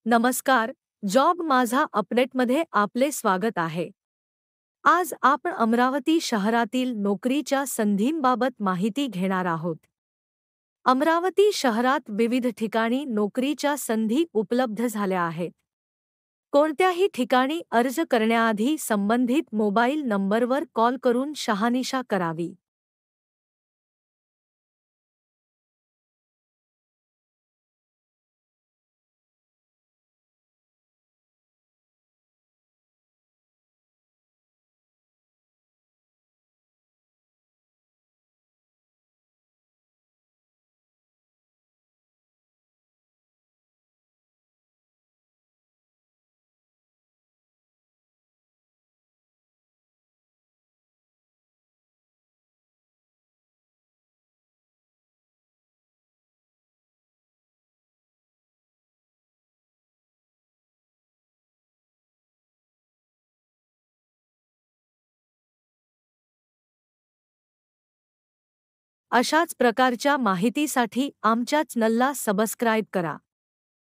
नमस्कार, जॉब माझा अपडेटमध्ये आपले स्वागत आहे. आज आपण अमरावती शहरातील नोकरीच्या संधींबाबत माहिती घेणार आहोत. अमरावती शहरात विविध ठिकाणी नोकरीच्या संधी उपलब्ध झाल्या आहेत. कोणत्याही ठिकाणी अर्ज करण्याआधी संबंधित मोबाईल नंबरवर कॉल करून शहानिशा करावी. अशाच प्रकारच्या माहितीसाठी आमच्या चॅनलला सबस्क्राईब करा.